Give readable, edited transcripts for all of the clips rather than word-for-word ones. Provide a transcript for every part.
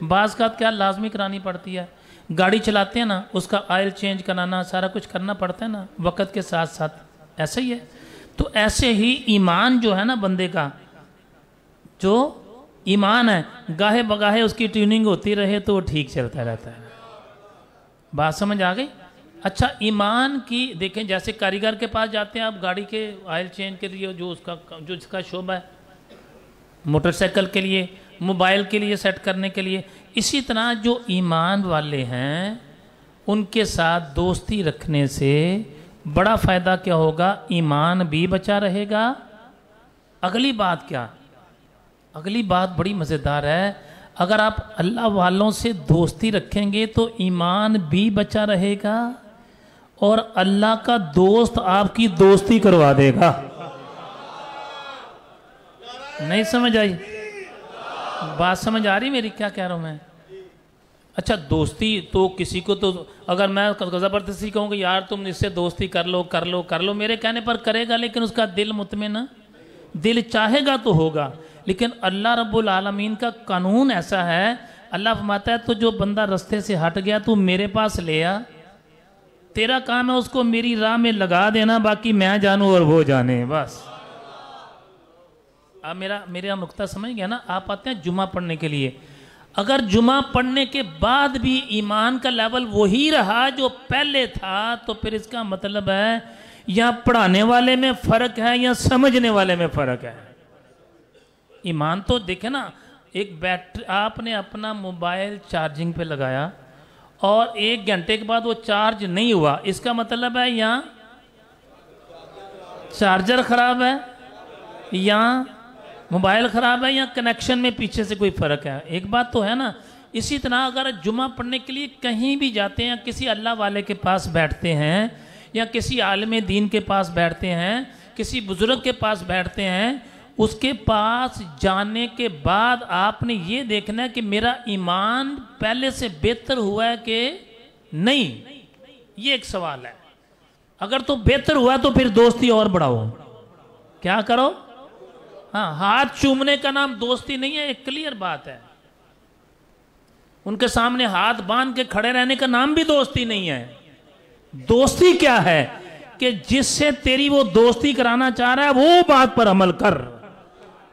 بعض کا کیا لازمی کرانی پڑتی ہے، گاڑی چلاتے ہیں نا اس کا آئل چینج کرانا سارا کچھ کرنا پڑتا ہے نا وقت کے ساتھ ساتھ، ایسا ہی ہے۔ تو ایسے ہی ایمان جو ہے نا بندے کا، جو ایمان ہے گاہے بگاہے اس کی ٹیوننگ ہوتی رہے تو وہ ٹھیک چلتا رہتا ہے۔ بات سمجھ آ گئی؟ اچھا ایمان کی دیکھیں، جیسے کاریگر کے پاس جاتے ہیں آپ گاڑی کے آئل چینج کے لیے، جو اس کا شعبہ ہے، موٹر سائیکل کے لیے، موبائل کے لیے سیٹ کرنے کے لیے، اسی طرح جو ایمان والے ہیں ان کے ساتھ دوستی رکھنے سے بڑا فائدہ کیا ہوگا؟ ایمان بھی بچا رہے گا۔ اگلی بات کیا؟ اگلی بات بڑی مزیدار ہے، اگر آپ اللہ والوں سے دوستی رکھیں گے تو ایمان بھی بچا رہے گا اور اللہ کا دوست آپ کی دوستی کروا دے گا۔ نہیں سمجھ آئی بات؟ سمجھ آ رہی میری کیا کہہ رہا ہوں میں؟ اچھا دوستی تو کسی کو تو اگر میں زبردستی کہوں کہ یار تم اس سے دوستی کر لو میرے کہنے پر کرے گا، لیکن اس کا دل مطمئن، دل چاہے گا تو ہوگا۔ لیکن اللہ رب العالمین کا قانون ایسا ہے، اللہ فرماتا ہے تو جو بندہ رستے سے ہٹ گیا تو میرے پاس لے آ، تیرا کام ہے اس کو میری راہ میں لگا دینا، باقی میں جانوں اور وہ جانے، بس۔ آپ میرا نقطہ سمجھ گیا نا؟ آپ آتے ہیں جمعہ پڑھنے کے لیے، اگر جمعہ پڑھنے کے بعد بھی ایمان کا لیول وہی رہا جو پہلے تھا تو پھر اس کا مطلب ہے یا پڑھانے والے میں فرق ہے یا سمجھنے والے میں فرق ہے۔ ایمان تو دیکھیں نا، ایک بیٹری آپ نے اپنا موبائل چارجنگ پہ لگایا اور 1 گھنٹے کے بعد وہ چارج نہیں ہوا، اس کا مطلب ہے یا چارجر خراب ہے یا موبائل خراب ہے یا کنیکشن میں پیچھے سے کوئی فرق ہے۔ ایک بات تو ہے نا۔ اسی طرح اگر جمعہ پڑھنے کے لیے کہیں بھی جاتے ہیں، کسی اللہ والے کے پاس بیٹھتے ہیں یا کسی عالم دین کے پاس بیٹھتے ہیں، کسی بزرگ کے پاس بیٹھتے ہیں، اس کے پاس جانے کے بعد آپ نے یہ دیکھنا ہے کہ میرا ایمان پہلے سے بہتر ہوا ہے کہ نہیں، یہ ایک سوال ہے۔ اگر تو بہتر ہوا تو پھر دوستی اور بڑھاؤ، کیا کرو؟ ہاں، ہاتھ چومنے کا نام دوستی نہیں ہے، ایک کلیئر بات ہے۔ ان کے سامنے ہاتھ باندھ کے کھڑے رہنے کا نام بھی دوستی نہیں ہے۔ دوستی کیا ہے کہ جس سے تیری وہ دوستی کرانا چاہ رہا ہے وہ بات پر عمل کر،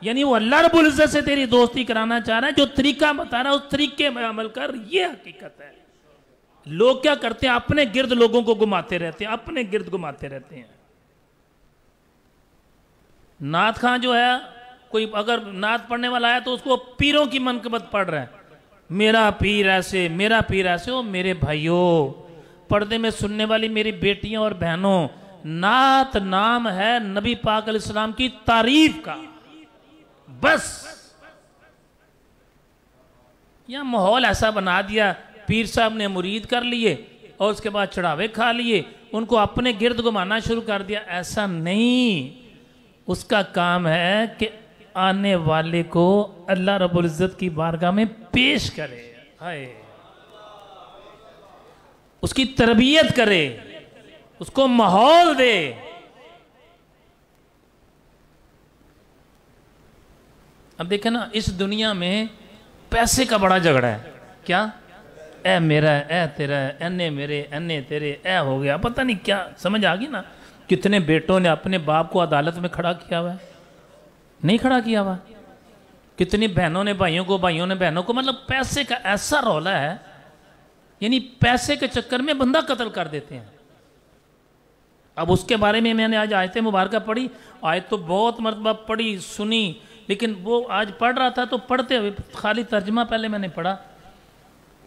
یعنی وہ اللہ رب العزت سے تیری دوستی کرانا چاہ رہا ہے، جو طریقہ بتا رہا ہے اس طریقے میں عمل کر، یہ حقیقت ہے۔ لوگ کیا کرتے ہیں؟ اپنے گرد لوگوں کو گھماتے رہتے ہیں، اپنے گرد گھماتے رہتے ہیں۔ نعت خواں جو ہے، کوئی اگر نعت پڑھنے والا ہے تو اس کو پیروں کی منقبت پڑھ رہا ہے، میرا پیر ایسے، میرا پیر ایسے۔ او میرے بھائیوں، پردے میں سننے والی میری بیٹیاں اور بہنوں، نعت نام ہے نبی پاک علیہ السلام کی تعریف کا، بس۔ یا ماحول ایسا بنا دیا، پیر صاحب نے مرید کر لیے اور اس کے بعد چڑھاوے کھا لیے، ان کو اپنے گرد گھمانا شروع کر دیا۔ ایسا نہیں، اس کا کام ہے کہ آنے والے کو اللہ رب العزت کی بارگاہ میں پیش کرے، اس کی تربیت کرے، اس کو ماحول دے۔ اب دیکھیں نا، اس دنیا میں پیسے کا بڑا جھگڑا ہے۔ کیا؟ اے میرا ہے، اے تیرا ہے، اینے میرے، اینے تیرے، اے ہو گیا، پتہ نہیں کیا۔ سمجھ آگی نا؟ کتنے بیٹوں نے اپنے باپ کو عدالت میں کھڑا کیا ہوا ہے؟ نہیں کھڑا کیا ہوا؟ کتنی بہنوں نے بھائیوں کو، بھائیوں نے بہنوں کو، مطلب پیسے کا ایسا رولا ہے، یعنی پیسے کے چکر میں بندہ قتل کر دیتے ہیں۔ اب اس کے بارے میں نے آج آیت مبارکہ پڑھی، آیت تو بہت مرتبہ پڑھی سنی، لیکن وہ آج پڑھ رہا تھا تو پڑھتے ہوئے خالی ترجمہ پہلے میں نے پڑھا،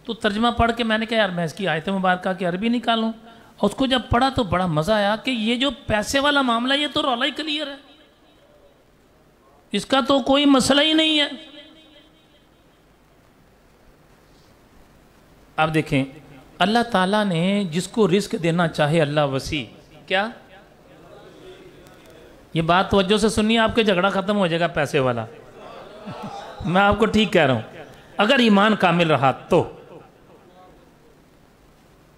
تو ترجمہ پڑھ کے میں نے کہا یار میں اس کی آیت مبارکہ کی عربی نکالوں، اور اس کو جب پڑھا تو بڑا مزہ آیا کہ یہ جو پیسے والا معاملہ یہ تو رولا ہی کلیئر ہے، اس کا تو کوئی مسئلہ ہی نہیں ہے۔ اب دیکھیں، اللہ تعالیٰ نے جس کو رزق دینا چاہے اللہ وسیع، کیا؟ یہ بات توجہ سے سنیے، آپ کے جھگڑا ختم ہو جائے گا پیسے والا۔ میں آپ کو ٹھیک کہہ رہا ہوں، اگر ایمان کامل رہا تو۔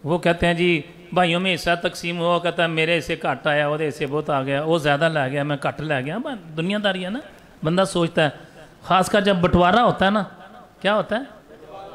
وہ کہتے ہیں جی بھائیوں میں حصہ تقسیم ہوا، کہتا ہے میرے اسے کٹ آیا، وہ اسے بہت آ گیا، وہ زیادہ لے گیا، میں کٹ لے گیا۔ دنیا داری ہے نا، بندہ سوچتا ہے، خاص کر جب بٹوارا ہوتا ہے نا، کیا ہوتا ہے؟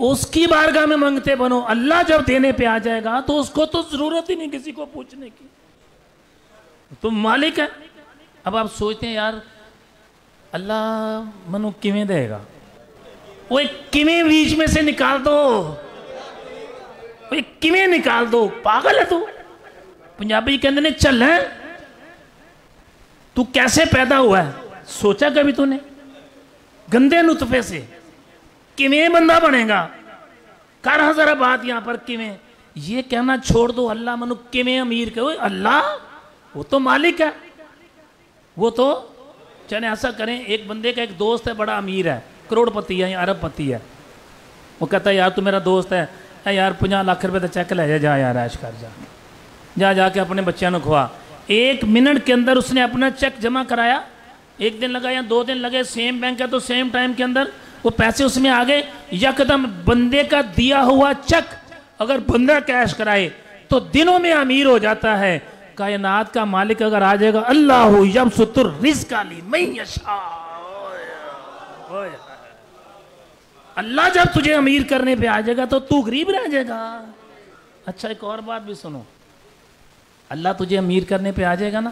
اس کی بارگاہ میں منگتے بنو. اللہ جب دینے پہ آ جائے گا تو اس کو تو ضرورت ہی نہیں کسی کو پوچھنے کی, تم مالک ہے. اب آپ سوچتے ہیں یار اللہ منو کیویں دے گا, وہ کیویں بیچ میں سے نکال دو, وہ کیویں نکال دو, پاگل ہے تو. پنجابی کہندے نے چل ہے, تو کیسے پیدا ہوا ہے سوچا کبھی تو نے؟ گندے نطفے سے کیویں بندہ بنے گا؟ کر ذرا بات یہاں پر کیویں. یہ کہنا چھوڑ دو اللہ منو کیویں امیر کہ اللہ وہ تو مالک ہے, وہ تو چلے ایسا کریں. ایک بندے کا ایک دوست ہے بڑا امیر ہے, کروڑ پتی ہے یا ارب پتی ہے. وہ کہتا ہے یار تو میرا دوست ہے, اے یار 50 لاکھ روپے تو چیک لے جا یار, عیش کر جا کے اپنے بچوں نے کھوا. 1 منٹ کے اندر اس نے اپنا چیک جمع کرایا, 1 دن لگا یا 2 دن لگے, سیم بینک ہے تو سیم ٹائم کے اندر وہ پیسے اس میں آگئے. یکدم بندے کا دیا ہوا چیک اگر بندہ کیش کرائے تو دنوں میں امیر ہو جاتا ہے. کائنات کا مالک اگر آ جائے گا اللہ یبسط الرزق لمن یشاء, اللہ جب تجھے امیر کرنے پہ آ جائے گا تو تو غریب رہ جائے گا. اچھا ایک اور بات بھی سنو, اللہ تجھے امیر کرنے پہ آ جائے گا نا,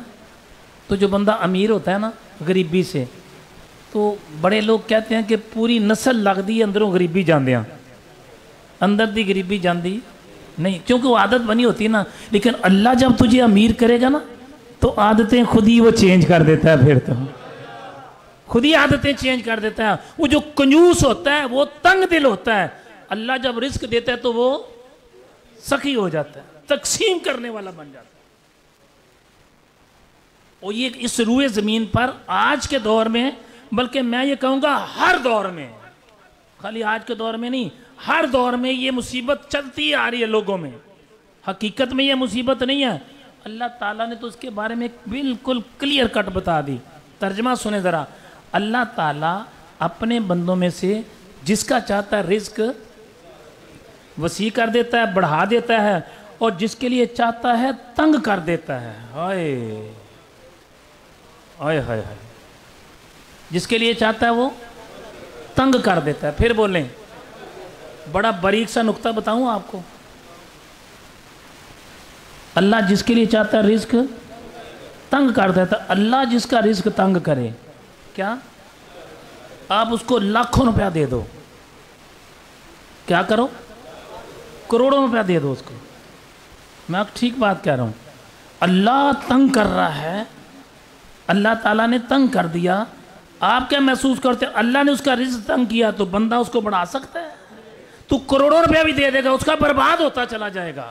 تو جو بندہ امیر ہوتا ہے نا غریبی سے, تو بڑے لوگ کہتے ہیں کہ پوری نسل لگ دی اندروں غریبی جاندے ہیں, اندر دی غریبی جاندی نہیں, کیونکہ وہ عادت بنی ہوتی ہے نا. لیکن اللہ جب تجھے امیر کرے گا نا تو عادتیں خود ہی وہ چینج کر دیتا ہے, پھر تو خود ہی عادتیں چینج کر دیتا ہے. وہ جو کنجوس ہوتا ہے وہ تنگ دل ہوتا ہے, اللہ جب رزق دیتا ہے تو وہ سخی ہو جاتا ہے, تقسیم کرنے والا بن جاتا ہے. اور یہ اس روئے زمین پر آج کے دور میں, بلکہ میں یہ کہوں گا ہر دور میں, خالی آج کے دور میں نہیں, ہر دور میں یہ مصیبت چلتی آ رہی ہے لوگوں میں. حقیقت میں یہ مصیبت نہیں ہے, اللہ تعالیٰ نے تو اس کے بارے میں بالکل کلیئر کٹ بتا دی. ترجمہ سنیں ذرا. اللہ تعالیٰ اپنے بندوں میں سے جس کا چاہتا ہے رزق وسیع کر دیتا ہے, بڑھا دیتا ہے, اور جس کے لیے چاہتا ہے تنگ کر دیتا ہے. ہائے ہائے ہائے, جس کے لیے چاہتا ہے وہ تنگ کر دیتا ہے. پھر بولیں, بڑا باریک سا نقطہ بتاؤں آپ کو, اللہ جس کے لیے چاہتا ہے رزق تنگ کر دیتا ہے. اللہ جس کا رزق تنگ کرے, کیا آپ اس کو لاکھوں روپیہ دے دو, کیا کرو, کروڑوں روپیہ دے دو اس کو. میں آپ ٹھیک بات کہہ رہا ہوں. اللہ تنگ کر رہا ہے, اللہ تعالیٰ نے تنگ کر دیا. آپ کیا محسوس کرتے ہیں؟ اللہ نے اس کا رزق تنگ کیا تو بندہ اس کو بڑھا سکتا ہے؟ تو کروڑوں روپیہ بھی دے دے گا, اس کا برباد ہوتا چلا جائے گا.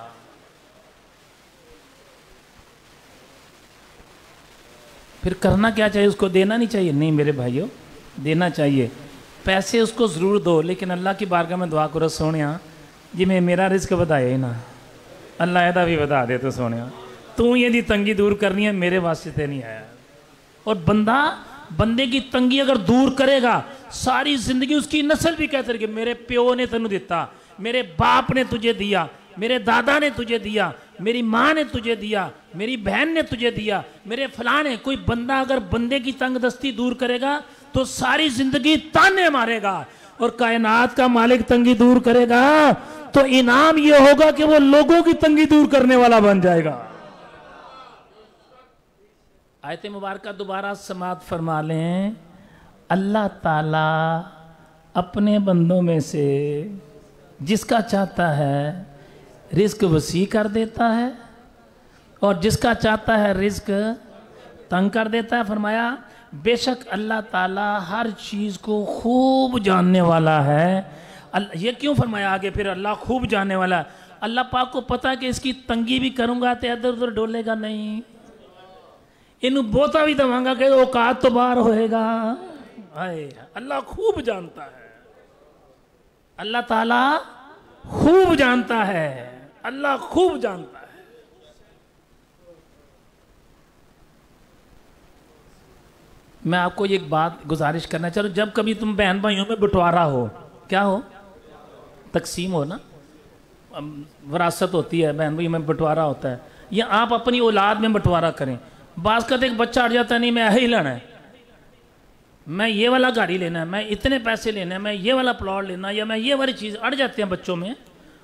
پھر کرنا کیا چاہیے؟ اس کو دینا نہیں چاہیے؟ نہیں میرے بھائیوں, دینا چاہیے. پیسے اس کو ضرور دو, لیکن اللہ کی بارگاہ میں دعا کرو سونیا جی میں میرا رزق بتایا ہی نا, اللہ ایدہ بھی بتا دے تو سونیا تو یہ دی تنگی دور کرنی ہے, میرے واسطے نہیں آیا. اور بندے کی تنگی اگر دور کرے گا, ساری زندگی اس کی نسل بھی کہتے رہے کہ میرے پیو نے تینوں دیتا, میرے باپ نے تجھے دیا, میرے دادا نے تجھے دیا, میری ماں نے تجھے دیا, میری بہن نے تجھے دیا, میرے فلاں نے. کوئی بندہ اگر بندے کی تنگ دستی دور کرے گا تو ساری زندگی تانے مارے گا, اور کائنات کا مالک تنگی دور کرے گا تو انعام یہ ہوگا کہ وہ لوگوں کی تنگی دور کرنے والا بن جائے گا. آیت مبارکہ دوبارہ سماعت فرما لیں. اللہ تعالیٰ اپنے بندوں میں سے جس کا چاہتا ہے رزق وسیع کر دیتا ہے, اور جس کا چاہتا ہے رزق تنگ کر دیتا ہے. فرمایا بے شک اللہ تعالیٰ ہر چیز کو خوب جاننے والا ہے. یہ کیوں فرمایا آگے پھر اللہ خوب جاننے والا ہے؟ اللہ پاک کو پتا کہ اس کی تنگی بھی کروں گا تو ادھر ادھر ڈولے گا نہیں, انہوں بوتا بھی دوں گا کہ اوقات تو باہر ہوئے گا. اللہ خوب جانتا ہے, اللہ تعالیٰ خوب جانتا ہے, اللہ خوب جانتا ہے. میں آپ کو ایک بات گزارش کرنا چاہوں, جب کبھی تم بہن بھائیوں میں بٹوارا ہو, کیا ہو, تقسیم ہو نا, وراثت ہوتی ہے, بہن بھائیوں میں بٹوارا ہوتا ہے, یا آپ اپنی اولاد میں بٹوارا کریں. بعض کا ایک بچہ اٹھ جاتا ہے نہیں میں ہی لینا ہے, میں یہ والا گاڑی لینا ہے، میں اتنے پیسے لینا ہے، میں یہ والا پلاٹ لینا، یا میں یہ والی چیز، اڑ جاتے ہیں بچوں میں،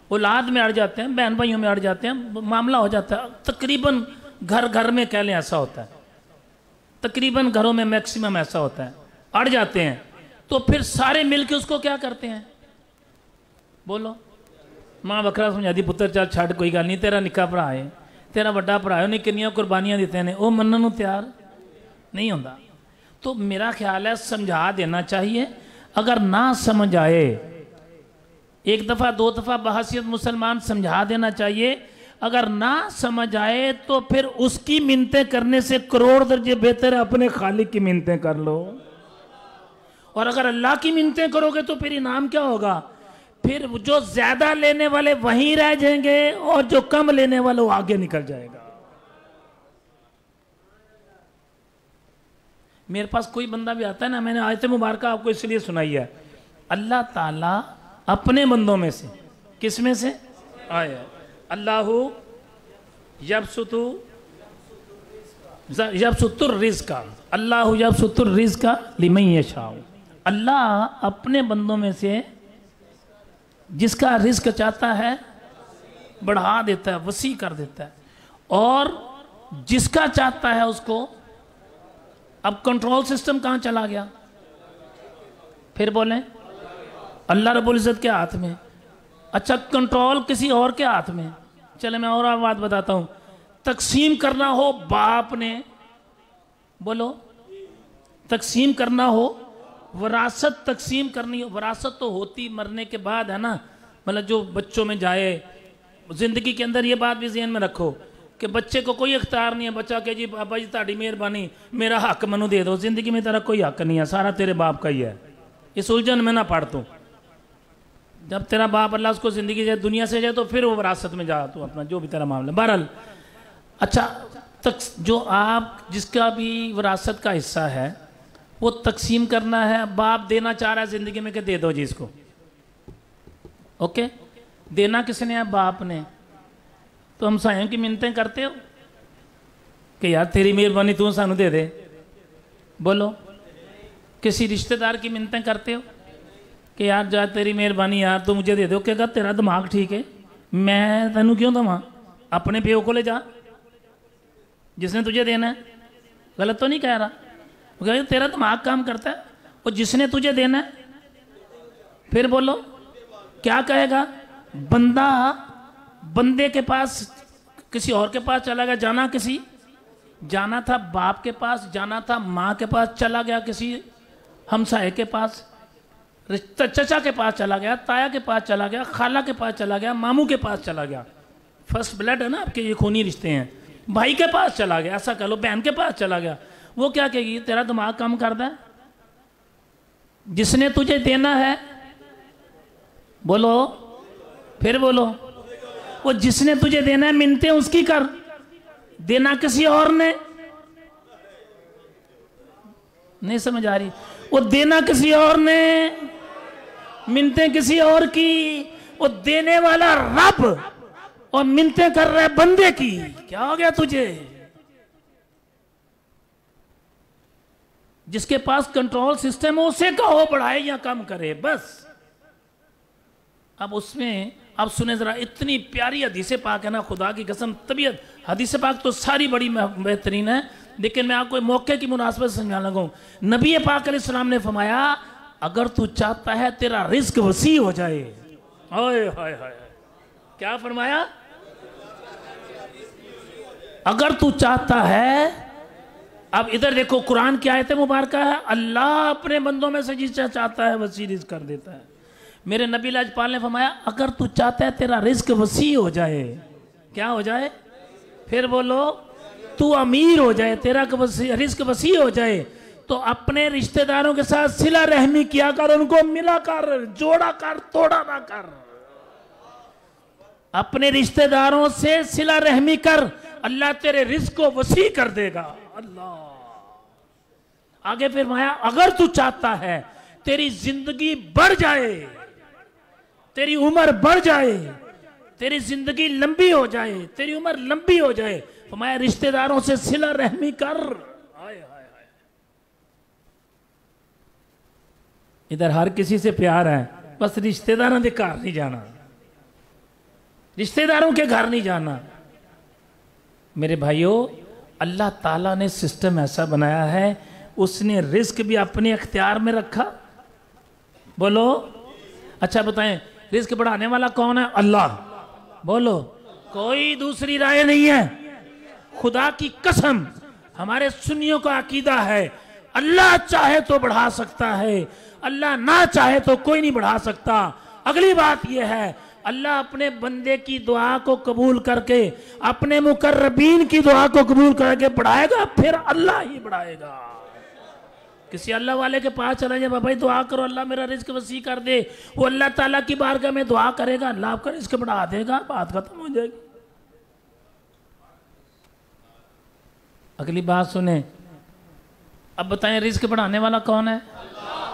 اولاد میں اڑ جاتے ہیں، بہن بھائیوں میں اڑ جاتے ہیں، معاملہ ہو جاتا ہے تقریباً گھر میں کہہ لیں ایسا ہوتا ہے، تقریباً گھروں میں میکسیمم ایسا ہوتا ہے، اڑ جاتے ہیں، تو پھر سارے مل کے اس کو کیا کرتے ہیں؟ بولو، ماں بکرا سمجھا دی پتر چل چھڑ کوئی گل نہیں، تیرا نکا بھرا ہے، تیرا وڈا بھرا ہے، انہیں کنیاں قربانیاں دیتے ہیں، وہ منن تیار نہیں ہوتا۔ تو میرا خیال ہے سمجھا دینا چاہیے، اگر نہ سمجھ آئے ایک دفعہ دو دفعہ بحیثیت مسلمان سمجھا دینا چاہیے، اگر نہ سمجھ آئے تو پھر اس کی منتیں کرنے سے کروڑ درجے بہتر ہے اپنے خالق کی منتیں کر لو، اور اگر اللہ کی منتیں کرو گے تو پھر انعام کیا ہوگا؟ پھر جو زیادہ لینے والے وہیں رہ جائیں گے اور جو کم لینے والے وہ آگے نکل جائے گا۔ میرے پاس کوئی بندہ بھی آتا ہے نا، میں نے آیت مبارکہ آپ کو اس لیے سنائی ہے، اللہ تعالیٰ اپنے بندوں میں سے، کس میں سے آیا؟ اللہ یبسط الرزق، اللہ یبسط الرزق لمن یشاء، اللہ اپنے بندوں میں سے جس کا رزق چاہتا ہے بڑھا دیتا ہے، وسیع کر دیتا ہے، اور جس کا چاہتا ہے اس کو۔ اب کنٹرول سسٹم کہاں چلا گیا؟ پھر بولیں، اللہ رب العزت کے ہاتھ میں۔ اچھا، کنٹرول کسی اور کے ہاتھ میں؟ چلے میں اور بات بتاتا ہوں، تقسیم کرنا ہو باپ نے، بولو، تقسیم کرنا ہو، وراثت تقسیم کرنی ہو، وراثت تو ہوتی مرنے کے بعد ہے نا، مطلب جو بچوں میں جائے، زندگی کے اندر یہ بات بھی ذہن میں رکھو کہ بچے کو کوئی اختیار نہیں ہے، بچہ کہ جی بابا جی تہاڈی مہربانی میرا حق منو دے دو، زندگی میں تیرا کوئی حق نہیں ہے، سارا تیرے باپ کا ہی ہے، اس الجھن میں نہ پڑ تو۔ جب تیرا باپ اللہ اس کو زندگی جائے دنیا سے جائے تو پھر وہ وراثت میں جا، تو اپنا جو بھی تیرا معاملہ۔ بہرحال اچھا، جو آپ جس کا بھی وراثت کا حصہ ہے وہ تقسیم کرنا ہے، باپ دینا چاہ رہا ہے زندگی میں کہ دے دو جی اس کو، اوکے، دینا کس نے ہے؟ باپ نے۔ تو ہم سائیں کی منتیں کرتے ہو کہ یار تیری مہربانی تو سانو دے دے، بولو، کسی رشتہ دار کی منتیں کرتے ہو کہ یار جا تیری مہربانی یار تو مجھے دے دو، کہ اگر تیرا دماغ ٹھیک ہے میں تینوں کیوں دوں؟ اپنے پیو کو لے جا، جس نے تجھے دینا ہے، غلط تو نہیں کہہ رہا، وہ کہہ تیرا دماغ کام کرتا ہے، اور جس نے تجھے دینا ہے، پھر بولو کیا کہے گا؟ بندے کے پاس کسی اور کے پاس چلا گیا، جانا تھا باپ کے پاس، جانا تھا ماں کے پاس، چلا گیا کسی ہمسائے کے پاس، چچا کے پاس چلا گیا، تایا کے پاس چلا گیا، خالہ کے پاس چلا گیا، ماموں کے پاس چلا گیا، فرسٹ بلڈ ہے نا آپ کے، یہ خونی رشتے ہیں، بھائی کے پاس چلا گیا، ایسا کہہ لو بہن کے پاس چلا گیا، وہ کیا کہے گی؟ تیرا دماغ کم کردا ہے، جس نے تجھے دینا ہے، بولو، پھر بولو، وہ جس نے تجھے دینا ہے منتیں اس کی کر، دینا کسی اور نے نہیں، سمجھ آ رہی؟ وہ دینا کسی اور نے، منتیں کسی اور کی، وہ دینے والا رب اور منتیں کر رہے بندے کی، کیا ہو گیا تجھے؟ جس کے پاس کنٹرول سسٹم ہے اسے کہو بڑھائے یا کم کرے، بس۔ اب اس میں اب سنیں ذرا، اتنی پیاری حدیث پاک ہے نا، خدا کی قسم، طبیعت حدیث پاک تو ساری بڑی بہترین ہے، لیکن میں آپ کو موقع کی مناسبت سے سمجھانے لگا ہوں۔ نبی پاک علیہ السلام نے فرمایا اگر تو چاہتا ہے تیرا رزق وسیع ہو جائے، ہائے ہائے ہائے، کیا فرمایا؟ اگر تو چاہتا ہے، اب ادھر دیکھو قرآن کی آیت مبارکہ ہے، اللہ اپنے بندوں میں سے جسے چاہتا ہے وسیع رزق کر دیتا ہے۔ میرے نبی لاجپال نے فرمایا اگر تو چاہتا ہے تیرا رزق وسیع ہو جائے، کیا ہو جائے؟ پھر بولو، تو امیر ہو جائے، تیرا رزق وسیع ہو جائے، تو اپنے رشتہ داروں کے ساتھ صلہ رحمی کیا کر، ان کو ملا کر، جوڑا کر، توڑا نہ کر، اپنے رشتہ داروں سے صلہ رحمی کر، اللہ تیرے رزق کو وسیع کر دے گا۔ اللہ آگے فرمایا اگر تو چاہتا ہے تیری زندگی بڑھ جائے، تیری عمر بڑھ جائے، تیری زندگی لمبی ہو جائے، تیری عمر لمبی ہو جائے، فرمایا رشتہ داروں سے صلہ رحمی کر۔ ادھر ہر کسی سے پیار ہے، بس رشتہ داروں کے گھر نہیں جانا، رشتہ داروں کے گھر نہیں جانا۔ میرے بھائیوں، اللہ تعالیٰ نے سسٹم ایسا بنایا ہے، اس نے رزق بھی اپنے اختیار میں رکھا۔ بولو، اچھا بتائیں رزق بڑھانے والا کون ہے؟ اللہ۔ بولو، کوئی دوسری رائے نہیں ہے۔ خدا کی قسم ہمارے سنیوں کا عقیدہ ہے، اللہ چاہے تو بڑھا سکتا ہے، اللہ نہ چاہے تو کوئی نہیں بڑھا سکتا۔ اگلی بات یہ ہے، اللہ اپنے بندے کی دعا کو قبول کر کے، اپنے مقربین کی دعا کو قبول کر کے بڑھائے گا، پھر اللہ ہی بڑھائے گا۔ کسی اللہ والے کے پاس چلا جائے، بھائی دعا کرو اللہ میرا رزق وسیع کر دے، وہ اللہ تعالیٰ کی بارگاہ میں دعا کرے گا، اللہ آپ کا رزق بڑھا دے گا، بات ختم ہو جائے گی۔ اگلی بات سنیں، اب بتائیں رزق بڑھانے والا کون ہے؟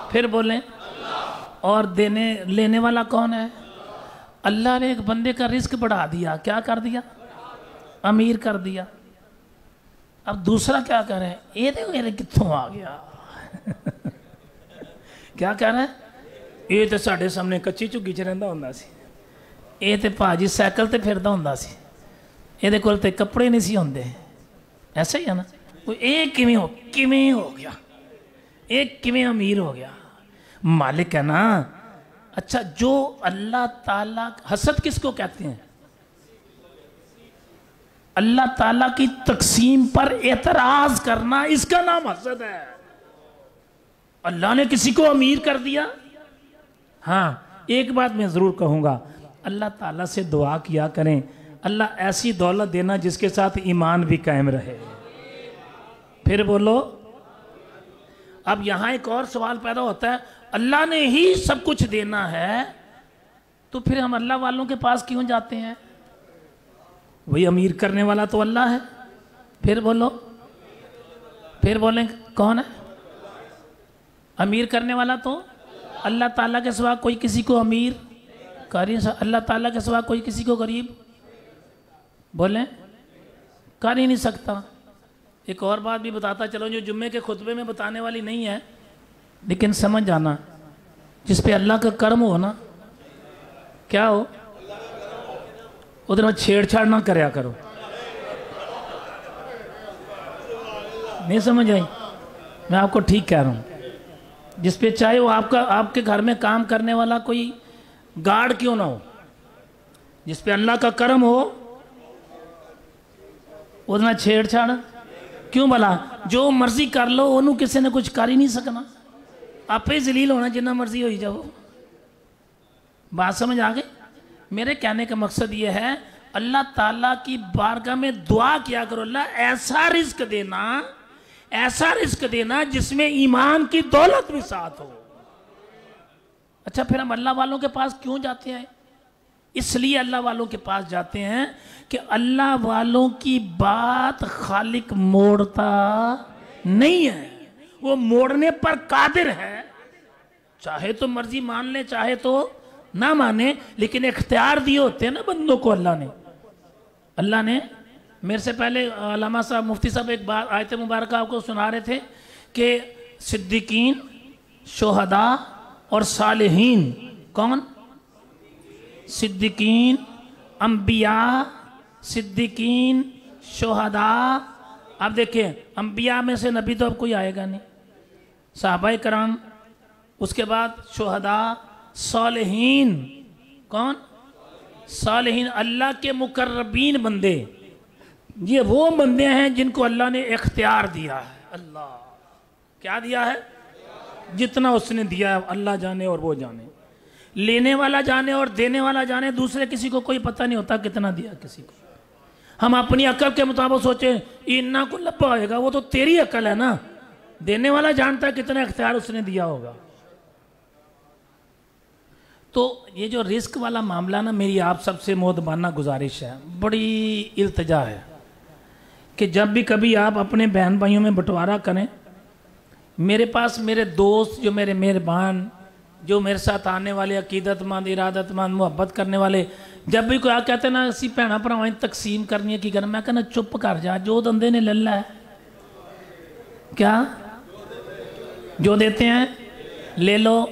پھر بولیں، اور دینے لینے والا کون ہے؟ اللہ نے ایک بندے کا رزق بڑھا دیا، کیا کر دیا؟ امیر کر دیا۔ اب دوسرا کیا کر رہے ہیں؟ یہ دیکھو میرے کتوں آ گیا کیا کہہ رہے ہیں؟ یہ تو ساڑھے سامنے کچی چگی چ رہندا ہوندا سی، یہ تو پاجی سائیکل تے پھردا ہوندا سی، یہ کول تے کپڑے نہیں سی ہوندے۔ ایسا ہی ہے نا، ایک کیویں ہو گیا، ایک کیویں امیر ہو گیا؟ مالک ہے نا۔ اچھا، جو اللہ تعالیٰ، حسد کس کو کہتے ہیں؟ اللہ تعالیٰ کی تقسیم پر اعتراض کرنا، اس کا نام حسد ہے۔ اللہ نے کسی کو امیر کر دیا۔ ہاں، ایک بات میں ضرور کہوں گا، اللہ تعالیٰ سے دعا کیا کریں، اللہ ایسی دولت دینا جس کے ساتھ ایمان بھی قائم رہے۔ پھر بولو۔ اب یہاں ایک اور سوال پیدا ہوتا ہے، اللہ نے ہی سب کچھ دینا ہے تو پھر ہم اللہ والوں کے پاس کیوں جاتے ہیں؟ وہی امیر کرنے والا تو اللہ ہے۔ پھر بولو، پھر بولیں کون ہے؟ امیر کرنے والا تو اللہ تعالیٰ کے سوا کوئی کسی کو امیر کر ہی، اللہ تعالیٰ کے سوا کوئی کسی کو غریب بولیں کر ہی نہیں سکتا۔ ایک اور بات بھی بتاتا چلو جو جمعے کے خطبے میں بتانے والی نہیں ہے، لیکن سمجھ جانا، جس پہ اللہ کا کرم ہو نا، کیا ہو، ادھر میں چھیڑ چھاڑ نہ کریا کرو۔ نہیں سمجھ آئی؟ میں آپ کو ٹھیک کہہ رہا ہوں، جس پہ چاہے وہ آپ کے گھر میں کام کرنے والا کوئی گارڈ کیوں نہ ہو، جس پہ اللہ کا کرم ہو ادھر میں چھیڑ چھاڑ کیوں؟ بھلا جو مرضی کر لو، انہوں کسی نے کچھ کر ہی نہیں سکنا، آپ ہی ذلیل ہونا جنہ مرضی ہوئی جاؤ۔ بات سمجھ آ گئی؟ میرے کہنے کا مقصد یہ ہے، اللہ تعالیٰ کی بارگاہ میں دعا کیا کرو، اللہ ایسا رزق دینا، ایسا رزق دینا جس میں ایمان کی دولت بھی ساتھ ہو۔ اچھا، پھر ہم اللہ والوں کے پاس کیوں جاتے ہیں؟ اس لیے اللہ والوں کے پاس جاتے ہیں کہ اللہ والوں کی بات خالق موڑتا نہیں ہے، وہ موڑنے پر قادر ہے، چاہے تو مرضی مان لے چاہے تو نہ مانے، لیکن اختیار دیے ہوتے ہیں نا بندوں کو اللہ نے۔ میرے سے پہلے علامہ صاحب مفتی صاحب ایک بات آیت مبارکہ آپ کو سنا رہے تھے کہ صدیقین، شہداء اور صالحین، کون؟ صدیقین، انبیاء، صدیقین، شہداء۔ آپ دیکھیں، انبیاء میں سے نبی تو اب کوئی آئے گا نہیں، صحابہ کرام، اس کے بعد شہداء، صالحین، کون؟ صالحین، اللہ کے مقربین بندے، یہ وہ بندے ہیں جن کو اللہ نے اختیار دیا ہے۔ اللہ کیا دیا ہے؟ جتنا اس نے دیا ہے اللہ جانے اور وہ جانے، لینے والا جانے اور دینے والا جانے، دوسرے کسی کو کوئی پتہ نہیں ہوتا کتنا دیا کسی کو۔ ہم اپنی عقل کے مطابق سوچیں اتنا کو لبا ہوئے گا، وہ تو تیری عقل ہے نا، دینے والا جانتا ہے کتنا اختیار اس نے دیا ہوگا۔ تو یہ جو رزق والا معاملہ نا، میری آپ سب سے مؤدبانہ گزارش ہے، بڑی التجا ہے کہ جب بھی کبھی آپ اپنے بہن بھائیوں میں بٹوارا کریں، میرے پاس میرے دوست جو میرے مہربان، جو میرے ساتھ آنے والے عقیدت مند، ارادت مند، محبت کرنے والے، جب بھی کوئی کہتے ہیں نا اسی بھیڑاں بھراواں تقسیم کرنی ہے کی کرنا، میں کہنا چپ کر جا، جو دندے نے للہ ہے، کیا جو دیتے ہیں لے لو،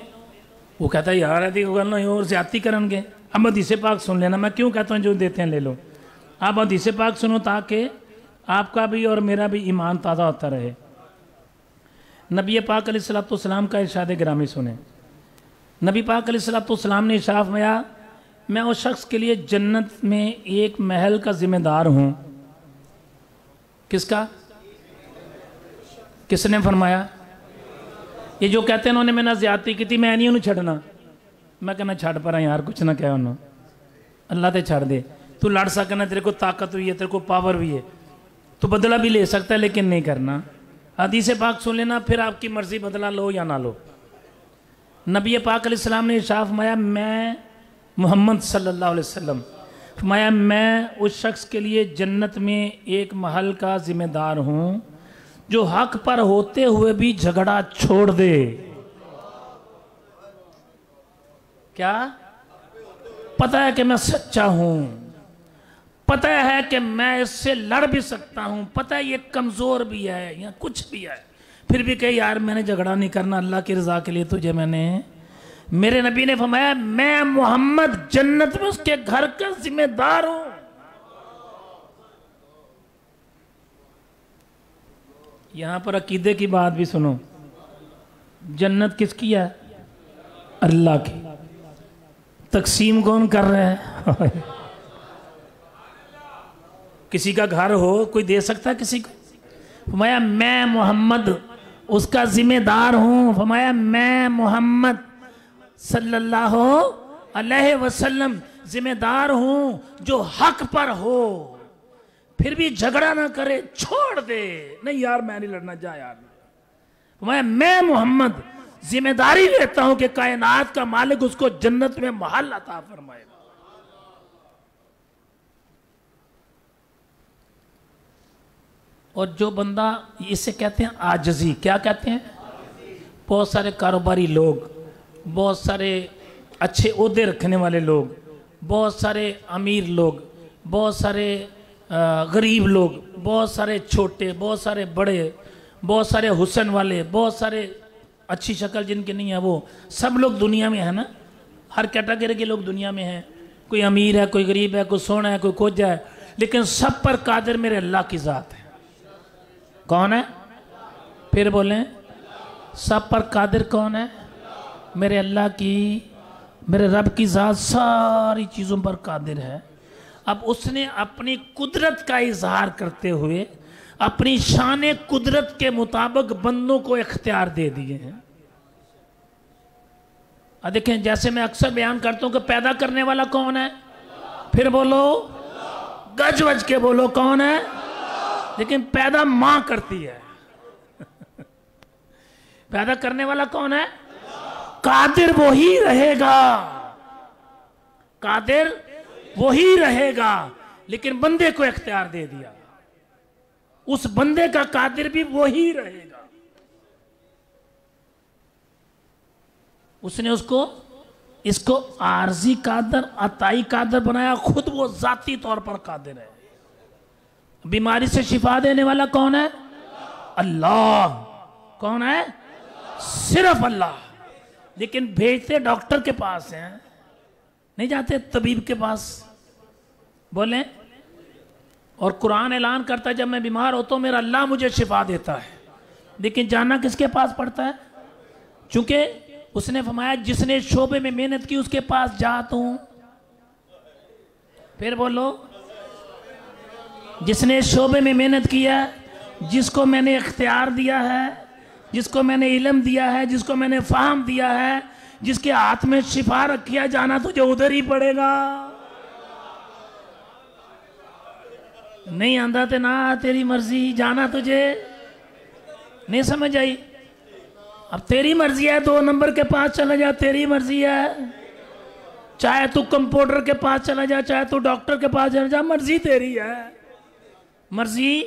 وہ کہتا ہے یار ایسی گل اور زیادتی کرن گے. اب حدیث پاک سن لینا, میں کیوں کہتا ہوں جو دیتے ہیں لے لو. آپ حدیث پاک سنو تاکہ آپ کا بھی اور میرا بھی ایمان تازہ ہوتا رہے. نبی پاک علیہ السلام کا ارشاد گرامی سنیں. نبی پاک علیہ السلام نے ارشاد فرمایا میں اس شخص کے لیے جنت میں ایک محل کا ذمہ دار ہوں. کس کا؟ کس نے فرمایا؟ یہ جو کہتے ہیں انہوں نے میں نہ زیادتی کی تھی میں نہیں انہوں چھڑنا. میں کہنا چھڑ پڑا یار کچھ نہ کہا انہوں. اللہ تے چھڑ دے. تو لڑ سکنا, تیرے کو طاقت ہوئی ہے, تیرے کو پاور بھی ہے, تو بدلہ بھی لے سکتا ہے لیکن نہیں کرنا. حدیث پاک سن لینا, پھر آپ کی مرضی بدلہ لو یا نہ لو. نبی پاک علیہ السلام نے ارشاد فرمایا میں محمد صلی اللہ علیہ وسلم فرمایا میں اس شخص کے لیے جنت میں ایک محل کا ذمہ دار ہوں جو حق پر ہوتے ہوئے بھی جھگڑا چھوڑ دے. کیا؟ پتہ ہے کہ میں سچا ہوں, پتہ ہے کہ میں اس سے لڑ بھی سکتا ہوں, پتہ ہے یہ کمزور بھی ہے یا کچھ بھی ہے, پھر بھی کہ یار میں نے جھگڑا نہیں کرنا اللہ کی رضا کے لیے تجھے میں نے. میرے نبی نے فرمایا میں محمد جنت میں اس کے گھر کا ذمہ دار ہوں. یہاں پر عقیدے کی بات بھی سنو. جنت کس کی ہے؟ اللہ کی. تقسیم کون کر رہے ہیں؟ کسی کا گھر ہو کوئی دے سکتا ہے کسی کو؟ فرمایا میں محمد اس کا ذمہ دار ہوں. فرمایا میں محمد صلی اللہ علیہ وسلم ذمہ دار ہوں جو حق پر ہو پھر بھی جھگڑا نہ کرے, چھوڑ دے. نہیں یار میں نہیں لڑنا, جا یار. فرمایا میں محمد ذمہ داری لیتا ہوں کہ کائنات کا مالک اس کو جنت میں محل عطا فرمائے گا. اور جو بندہ اسے کہتے ہیں عاجزی. کیا کہتے ہیں؟ بہت سارے کاروباری لوگ, بہت سارے اچھے عہدے رکھنے والے لوگ, بہت سارے امیر لوگ, بہت سارے غریب لوگ, بہت سارے چھوٹے, بہت سارے بڑے, بہت سارے حسن والے, بہت سارے اچھی شکل جن کے نہیں ہے, وہ سب لوگ دنیا میں ہیں نا. ہر کیٹیگری کے لوگ دنیا میں ہیں. کوئی امیر ہے, کوئی غریب ہے, کوئی سونا ہے, کوئی کچھ ہے, لیکن سب پر قادر میرے اللہ کی ذات ہے. کون ہے؟ پھر بولیں. سب پر قادر کون ہے؟ میرے اللہ کی, میرے رب کی ذات ساری چیزوں پر قادر ہے. اب اس نے اپنی قدرت کا اظہار کرتے ہوئے اپنی شان قدرت کے مطابق بندوں کو اختیار دے دیے ہیں. دیکھیں جیسے میں اکثر بیان کرتا ہوں کہ پیدا کرنے والا کون ہے؟ پھر بولو, گج وج کے بولو, کون ہے؟ لیکن پیدا ماں کرتی ہے. پیدا کرنے والا کون ہے؟ قادر وہی رہے گا, قادر وہی رہے گا, لیکن بندے کو اختیار دے دیا. اس بندے کا قادر بھی وہی رہے گا. اس نے اس کو عارضی قادر, عطائی قادر بنایا, خود وہ ذاتی طور پر قادر ہے. بیماری سے شفا دینے والا کون ہے؟ اللہ. کون ہے؟ صرف اللہ. لیکن بھیجتے ڈاکٹر کے پاس ہیں, نہیں جاتے طبیب کے پاس. بولیں. اور قرآن اعلان کرتا ہے جب میں بیمار ہوتا ہوں میرا اللہ مجھے شفا دیتا ہے, لیکن جانا کس کے پاس پڑتا ہے؟ چونکہ اس نے فرمایا جس نے شعبے میں محنت کی اس کے پاس جاتا ہوں. پھر بولو. جس نے شعبے میں محنت کیا, جس کو میں نے اختیار دیا ہے, جس کو میں نے علم دیا ہے, جس کو میں نے فہم دیا ہے, جس کے ہاتھ میں شفا رکھیا, جانا تجھے ادھر ہی پڑے گا. نہیں آندھا تے نہ تیری مرضی, جانا تجھے. نہیں سمجھ آئی؟ اب تیری مرضی ہے 2 نمبر کے پاس چلا جا, تیری مرضی ہے. چاہے تو کمپاؤنڈر کے پاس چلا جا, چاہے تو ڈاکٹر کے پاس چلا جا, مرضی تیری ہے. مرضی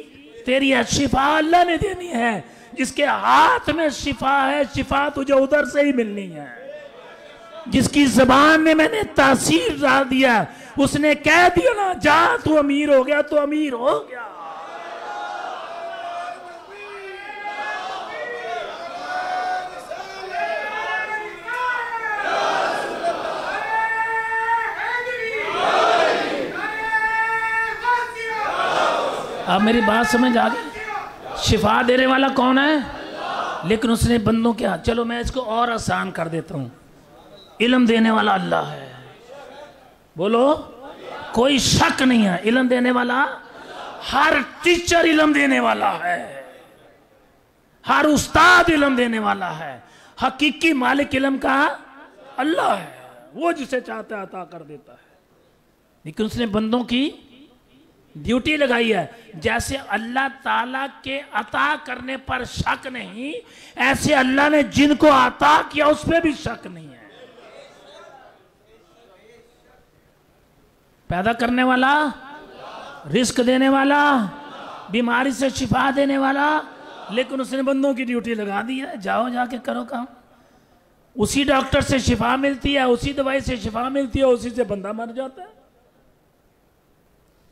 تیری ہے. شفا اللہ نے دینی ہے. جس کے ہاتھ میں شفا ہے, شفا تجھے ادھر سے ہی ملنی ہے. جس کی زبان میں میں نے تاثیر ڈال دیا, اس نے کہہ دیا نا جا تو امیر ہو گیا, تو امیر ہو گیا. اب میری بات سمجھ آ گئی؟ شفا دینے والا کون ہے؟ لیکن اس نے بندوں کے ہاتھ. چلو میں اس کو اور آسان کر دیتا ہوں. علم دینے والا اللہ ہے. بولو کوئی شک نہیں ہے. علم دینے والا, ہر ٹیچر علم دینے والا ہے, ہر استاد علم دینے والا ہے. حقیقی مالک علم کا اللہ ہے, وہ جسے چاہتا ہے عطا کر دیتا ہے. لیکن اس نے بندوں کی ڈیوٹی لگائی ہے. جیسے اللہ تعالیٰ کے عطا کرنے پر شک نہیں, ایسے اللہ نے جن کو عطا کیا اس پہ بھی شک نہیں ہے. پیدا کرنے والا, رزق دینے والا, بیماری سے شفا دینے والا, لیکن اس نے بندوں کی ڈیوٹی لگا دی ہے. جاؤ جا کے کرو کام. اسی ڈاکٹر سے شفا ملتی ہے, اسی دوائی سے شفا ملتی ہے, اسی سے بندہ مر جاتا ہے.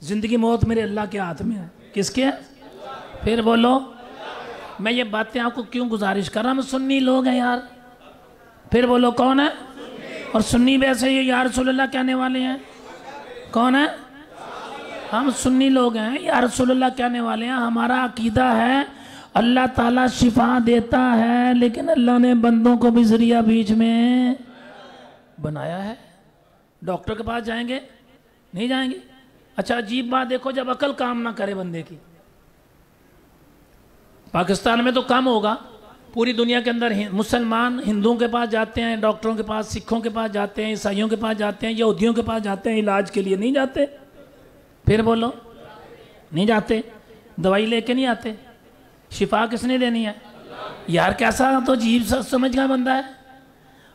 زندگی موت میرے اللہ کے ہاتھ میں ہے. کس کے؟ پھر بولو. میں یہ باتیں آپ کو کیوں گزارش کر رہا ہوں؟ سنی لوگ ہیں یار. پھر بولو کون ہے؟ اور سنی ویسے یہ یا رسول اللہ کہنے والے ہیں. کون ہے؟ ہم سنی لوگ ہیں, یا رسول اللہ کہنے والے ہیں. ہمارا عقیدہ ہے اللہ تعالیٰ شفا دیتا ہے, لیکن اللہ نے بندوں کو بھی ذریعہ بیچ میں بنایا ہے. ڈاکٹر کے پاس جائیں گے؟ نہیں جائیں گے. اچھا عجیب بات دیکھو, جب عقل کام نہ کرے بندے کی. پاکستان میں تو کم ہوگا, پوری دنیا کے اندر مسلمان ہندوؤں کے پاس جاتے ہیں ڈاکٹروں کے پاس, سکھوں کے پاس جاتے ہیں, عیسائیوں کے پاس جاتے ہیں, یہودیوں کے پاس جاتے ہیں علاج کے لیے. نہیں جاتے؟ پھر بولو نہیں جاتے. دوائی لے کے نہیں آتے. شفا کس نے دینی ہے یار؟ کیسا تو عجیب سا سمجھ گیا بندہ ہے.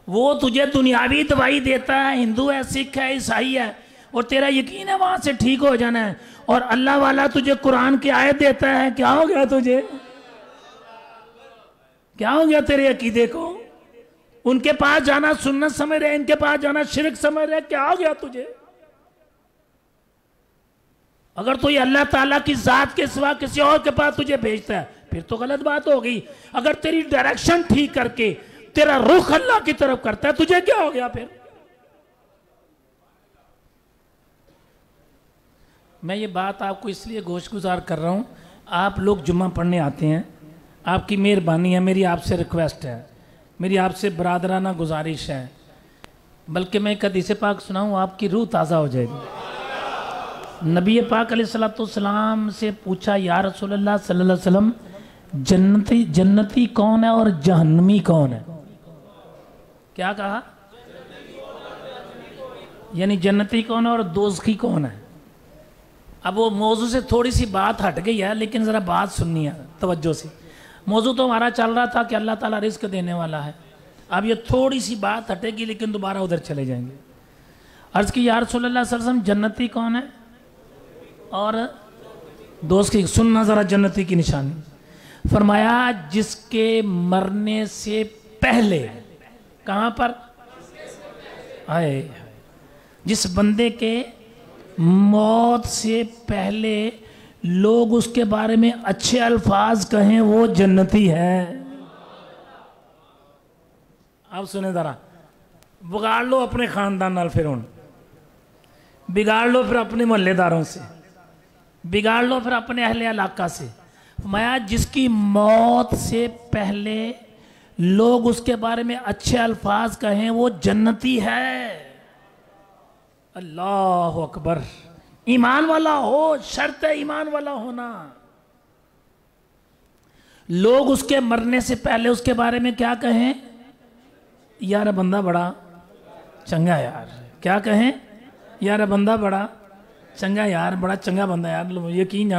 وہ تجھے دنیاوی دوائی دیتا ہے, ہندو ہے, سکھ ہے, عیسائی ہے, اور تیرا یقین ہے وہاں سے ٹھیک ہو جانا ہے, اور اللہ والا تجھے قرآن کی آیت دیتا ہے. کیا ہو گیا تجھے؟ کیا ہو گیا تیرے عقیدے کو؟ ان کے پاس جانا سنت سمجھ رہے, ان کے پاس جانا شرک سمجھ رہے. کیا ہو گیا تجھے؟ اگر تو یہ اللہ تعالیٰ کی ذات کے سوا کسی اور کے پاس تجھے بھیجتا ہے پھر تو غلط بات ہوگی. اگر تیری ڈائریکشن ٹھیک کر کے تیرا رخ اللہ کی طرف کرتا ہے, تجھے کیا ہو گیا پھر؟ میں یہ بات آپ کو اس لیے گوش گزار کر رہا ہوں, آپ لوگ جمعہ پڑھنے آتے ہیں, آپ کی مہربانی ہے, میری آپ سے ریکویسٹ ہے, میری آپ سے برادرانہ گزارش ہے, بلکہ میں ایک حدیث پاک سناؤں, آپ کی روح تازہ ہو جائے گی. نبی پاک علیہ السلام سے پوچھا, یا رسول اللہ صلی اللہ علیہ وسلم, جنتی کون ہے اور جہنمی کون ہے؟ کیا کہا؟ یعنی جنتی کون ہے اور دوزخی کون ہے؟ اب وہ موضوع سے تھوڑی سی بات ہٹ گئی ہے, لیکن ذرا بات سننی ہے توجہ سے. موضوع تو ہمارا چل رہا تھا کہ اللہ تعالیٰ رزق دینے والا ہے. اب یہ تھوڑی سی بات ہٹے گی, لیکن دوبارہ ادھر چلے جائیں گے. عرض کی, یا رسول اللہ صلی اللہ علیہ وسلم, جنتی کون ہے اور دوزخی؟ سننا ذرا جنتی کی نشانی. فرمایا جس کے مرنے سے پہلے. کہاں پر؟ آئے, جس بندے کے موت سے پہلے لوگ اس کے بارے میں اچھے الفاظ کہیں وہ جنتی ہے. آپ سنیں ذرا, بگاڑ لو اپنے خاندان نال, پھر بگاڑ لو پھر اپنے محلے داروں سے, بگاڑ لو پھر اپنے اہل علاقہ سے. فرمایا جس کی موت سے پہلے لوگ اس کے بارے میں اچھے الفاظ کہیں وہ جنتی ہے. اللہ اکبر. ایمان والا ہو, شرط ہے ایمان والا ہونا. لوگ اس کے مرنے سے پہلے اس کے بارے میں کیا کہیں؟ یار بندہ بڑا چنگا یار. کیا کہیں؟ یار بندہ بڑا چنگا یار, بڑا چنگا بندہ یار, یقین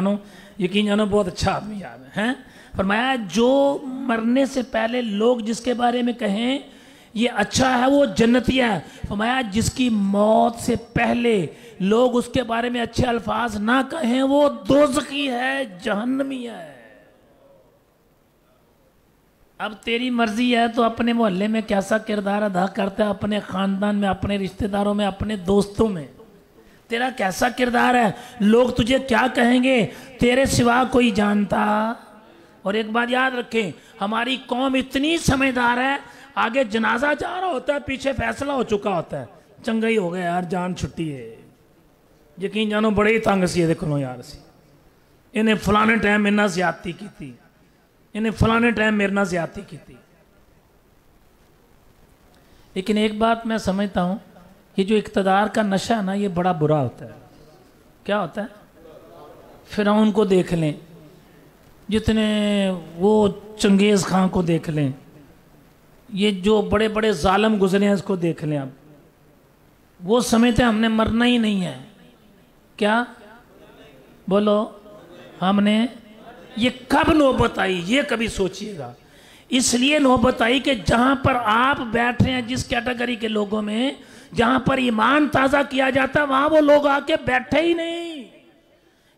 جانو بہت اچھا آدمی یار ہے. فرمایا جو مرنے سے پہلے لوگ جس کے بارے میں کہیں یہ اچھا ہے وہ جنتی ہے. فرمایا جس کی موت سے پہلے لوگ اس کے بارے میں اچھے الفاظ نہ کہیں وہ دوزخی ہے, جہنمی ہے. اب تیری مرضی ہے تو اپنے محلے میں کیسا کردار ادا کرتا ہے, اپنے خاندان میں, اپنے رشتہ داروں میں, اپنے دوستوں میں تیرا کیسا کردار ہے, لوگ تجھے کیا کہیں گے, تیرے سوا کوئی جانتا. اور ایک بات یاد رکھیں, ہماری قوم اتنی سمجھدار ہے, آگے جنازہ جا رہا ہوتا ہے, پیچھے فیصلہ ہو چکا ہوتا ہے, چنگا ہی ہو گیا یار, جان چھٹی ہے. یقین جانو بڑے ہی تنگ سی ہے, دیکھو یار سی انہیں فلانے ٹائم میرے نہ زیادتی کی تھی، انہیں فلانے ٹائم میرے نہ زیادتی کی تھی۔ لیکن ایک بات میں سمجھتا ہوں، یہ جو اقتدار کا نشہ نا یہ بڑا برا ہوتا ہے۔ کیا ہوتا ہے؟ فرعون کو دیکھ لیں، جتنے وہ چنگیز خان کو دیکھ لیں، یہ جو بڑے بڑے ظالم گزرے ہیں اس کو دیکھ لیں۔ اب وہ سمجھتے ہیں ہم نے مرنا ہی نہیں ہے۔ کیا بولو؟ ہم نے، یہ کب نوبت آئی یہ کبھی سوچئے گا۔ اس لیے نوبت آئی کہ جہاں پر آپ بیٹھ رہے ہیں جس کیٹیگری کے لوگوں میں، جہاں پر ایمان تازہ کیا جاتا ہے وہاں وہ لوگ آ کے بیٹھے ہی نہیں۔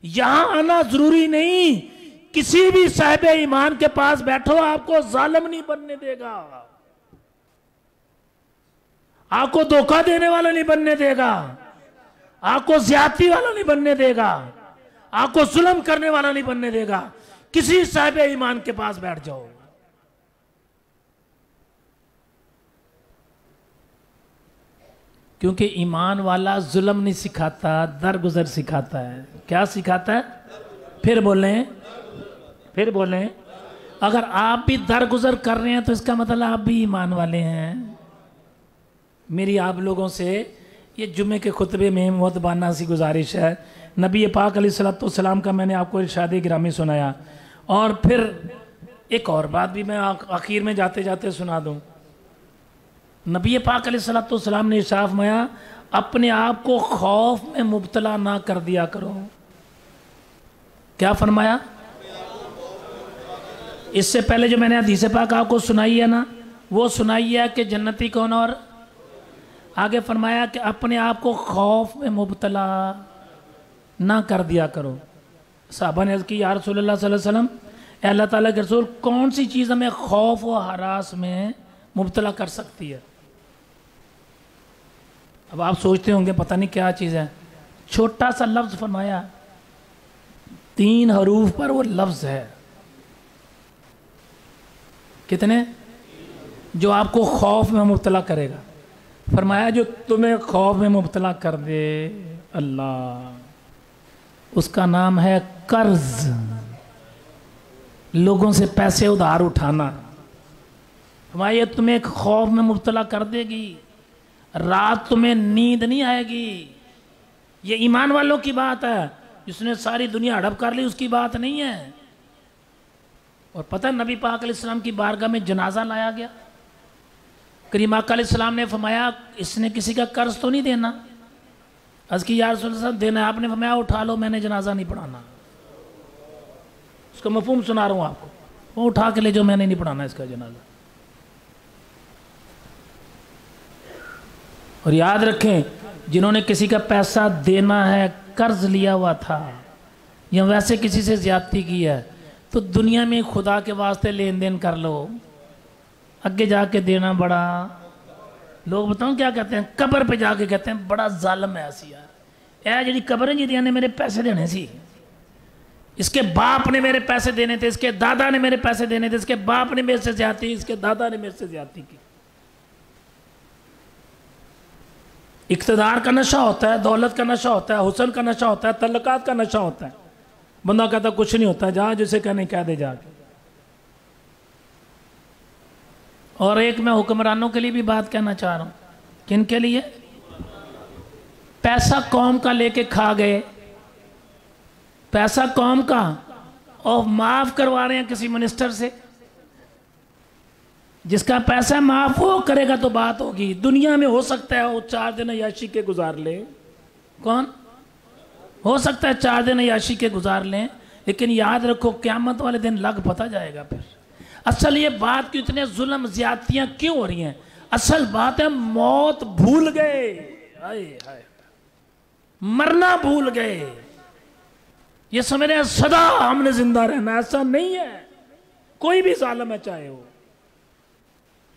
یہاں آنا ضروری نہیں، کسی بھی صاحب ایمان کے پاس بیٹھو آپ کو ظالم نہیں بننے دے گا، آپ کو دھوکہ دینے والا نہیں بننے دے گا، آپ کو زیادتی والا نہیں بننے دے گا، آپ کو ظلم کرنے والا نہیں بننے دے گا۔ کسی صاحب ایمان کے پاس بیٹھ جاؤ۔ کیونکہ ایمان والا ظلم نہیں سکھاتا، درگزر سکھاتا ہے۔ کیا سکھاتا ہے؟ پھر بولیں۔ اگر آپ بھی درگزر کر رہے ہیں تو اس کا مطلب آپ بھی ایمان والے ہیں۔ میری آپ لوگوں سے یہ جمعے کے خطبے میں مؤدبانہ سی گزارش ہے، نبی پاک علیہ السلام کا میں نے آپ کو ارشاد گرامی سنایا، اور پھر ایک اور بات بھی میں آخر میں جاتے جاتے سنا دوں۔ نبی پاک علیہ السلام نے ارشاد فرمایا اپنے آپ کو خوف میں مبتلا نہ کر دیا کرو۔ کیا فرمایا؟ اس سے پہلے جو میں نے حدیث پاک آپ کو سنائی ہے نا، وہ سنائی ہے کہ جنتی کون، اور آگے فرمایا کہ اپنے آپ کو خوف میں مبتلا نہ کر دیا کرو۔ صحابہ نے عرض کی یا رسول اللہ صلی اللہ علیہ وسلم، اے اللہ تعالیٰ کے رسول کون سی چیز ہمیں خوف و ہراس میں مبتلا کر سکتی ہے؟ اب آپ سوچتے ہوں گے پتہ نہیں کیا چیز ہے، چھوٹا سا لفظ فرمایا، 3 حروف پر وہ لفظ ہے، کتنے؟ جو آپ کو خوف میں مبتلا کرے گا۔ فرمایا جو تمہیں خوف میں مبتلا کر دے اللہ، اس کا نام ہے قرض، لوگوں سے پیسے ادھار اٹھانا۔ فرمایا یہ تمہیں خوف میں مبتلا کر دے گی، رات تمہیں نیند نہیں آئے گی۔ یہ ایمان والوں کی بات ہے، جس نے ساری دنیا ہڑپ کر لی اس کی بات نہیں ہے۔ اور پتہ نبی پاک علیہ السلام کی بارگاہ میں جنازہ لایا گیا، کریم آقا علیہ السلام نے فرمایا اس نے کسی کا قرض تو نہیں دینا؟ عرض کی یا رسول اللہ صاحب دینا ہے۔ آپ نے فرمایا اٹھا لو، میں نے جنازہ نہیں پڑھانا۔ اس کا مفہوم سنا رہا ہوں آپ کو، وہ اٹھا کے لے جو، میں نے نہیں پڑھانا اس کا جنازہ۔ اور یاد رکھیں جنہوں نے کسی کا پیسہ دینا ہے، قرض لیا ہوا تھا یا ویسے کسی سے زیادتی کی ہے، تو دنیا میں خدا کے واسطے لین دین کر لو، اگے جا کے دینا بڑا، لوگ بتاؤں کیا کہتے ہیں، قبر پہ جا کے کہتے ہیں بڑا ظالم ہے ایسی یار، اے جڑی قبر ہے جی نے میرے پیسے دینے سی، اس کے باپ نے میرے پیسے دینے تھے، اس کے دادا نے میرے پیسے دینے تھے، اس کے باپ نے میرے سے زیادتی، اس کے دادا نے میرے سے زیادتی کی۔ اقتدار کا نشہ ہوتا ہے، دولت کا نشہ ہوتا ہے، حسن کا نشہ ہوتا ہے، تعلقات کا نشہ ہوتا ہے۔ بندہ کہتا کچھ نہیں ہوتا، جہاں جسے کہنے کہہ دے جا کے۔ اور ایک میں حکمرانوں کے لیے بھی بات کہنا چاہ رہا ہوں۔ کن کے لیے؟ پیسہ قوم کا لے کے کھا گئے، پیسہ قوم کا، اور معاف کروا رہے ہیں کسی منسٹر سے، جس کا پیسہ معاف وہ کرے گا تو بات ہوگی۔ دنیا میں ہو سکتا ہے وہ 4 دن عیاشی کے گزار لے، کون؟ ہو سکتا ہے 4 دن عیاشی کے گزار لیں، لیکن یاد رکھو قیامت والے دن لگ پتہ جائے گا۔ پھر اصل یہ بات کہ اتنے ظلم زیادتیاں کیوں ہو رہی ہیں، اصل بات ہے موت بھول گئے، مرنا بھول گئے، یہ سمجھ رہے ہیں سدا ہم نے زندہ رہنا، ایسا نہیں ہے۔ کوئی بھی ظالم ہے چاہے ہو،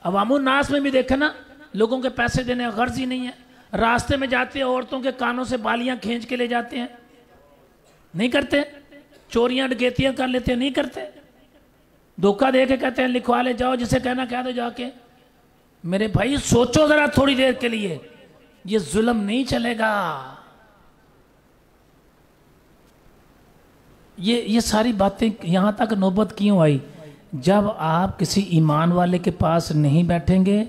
عوام الناس میں بھی دیکھیں نا، لوگوں کے پیسے دینے غرض ہی نہیں ہے، راستے میں جاتے ہیں عورتوں کے کانوں سے بالیاں کھینچ کے لے جاتے ہیں، نہیں کرتے؟ چوریاں ڈکیتیاں کر لیتے ہیں، نہیں کرتے؟ دھوکہ دے کے کہتے ہیں لکھوا لے جاؤ، جسے کہنا کہہ دو جا کے۔ میرے بھائی سوچو ذرا تھوڑی دیر کے لیے، یہ ظلم نہیں چلے گا۔ یہ ساری باتیں یہاں تک نوبت کیوں آئی؟ جب آپ کسی ایمان والے کے پاس نہیں بیٹھیں گے،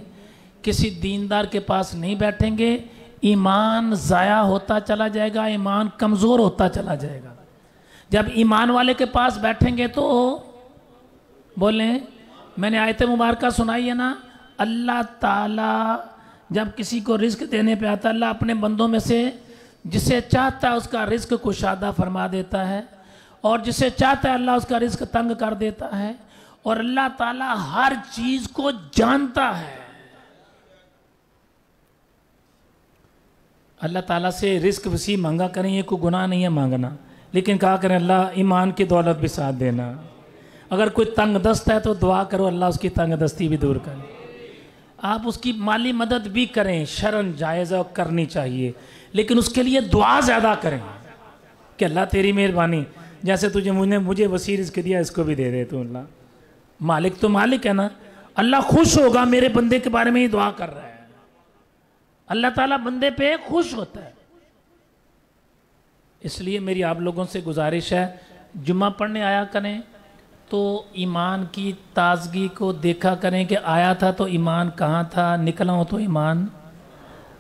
کسی دیندار کے پاس نہیں بیٹھیں گے، ایمان ضائع ہوتا چلا جائے گا، ایمان کمزور ہوتا چلا جائے گا۔ جب ایمان والے کے پاس بیٹھیں گے تو بولیں، میں نے آیت مبارکہ سنائی ہے نا، اللہ تعالیٰ جب کسی کو رزق دینے پہ آتا ہے، اللہ اپنے بندوں میں سے جسے چاہتا ہے اس کا رزق کشادہ فرما دیتا ہے، اور جسے چاہتا ہے اللہ اس کا رزق تنگ کر دیتا ہے، اور اللہ تعالیٰ ہر چیز کو جانتا ہے۔ اللہ تعالیٰ سے رزق وسیع مانگا کریں، یہ کوئی گناہ نہیں ہے مانگنا، لیکن کہا کریں اللہ ایمان کی دولت بھی ساتھ دینا۔ اگر کوئی تنگ دست ہے تو دعا کرو اللہ اس کی تنگ دستی بھی دور کرے۔ آپ اس کی مالی مدد بھی کریں، شرعاً جائز ہے اور کرنی چاہیے، لیکن اس کے لیے دعا زیادہ کریں کہ اللہ تیری مہربانی، جیسے تجھے مجھے وسیع رزق دیا اس کو بھی دے دے تو اللہ۔ مالک تو مالک ہے نا، اللہ خوش ہوگا میرے بندے کے بارے میں ہی دعا کر رہا ہے، اللہ تعالیٰ بندے پہ خوش ہوتا ہے۔ اس لیے میری آپ لوگوں سے گزارش ہے، جمعہ پڑھنے آیا کریں تو ایمان کی تازگی کو دیکھا کریں کہ آیا تھا تو ایمان کہاں تھا، نکلا ہو تو ایمان،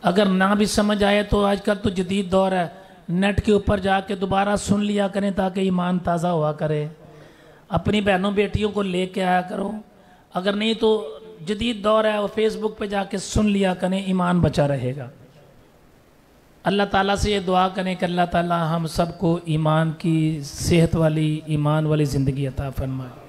اگر نہ بھی سمجھ آئے تو آج کل تو جدید دور ہے، نیٹ کے اوپر جا کے دوبارہ سن لیا کریں تاکہ ایمان تازہ ہوا کرے۔ اپنی بہنوں بیٹیوں کو لے کے آیا کرو، اگر نہیں تو جدید دور ہے وہ فیس بک پہ جا کے سن لیا کریں، ایمان بچا رہے گا۔ اللہ تعالیٰ سے یہ دعا کریں کہ اللہ تعالیٰ ہم سب کو ایمان کی صحت والی، ایمان والی زندگی عطا فرمائے۔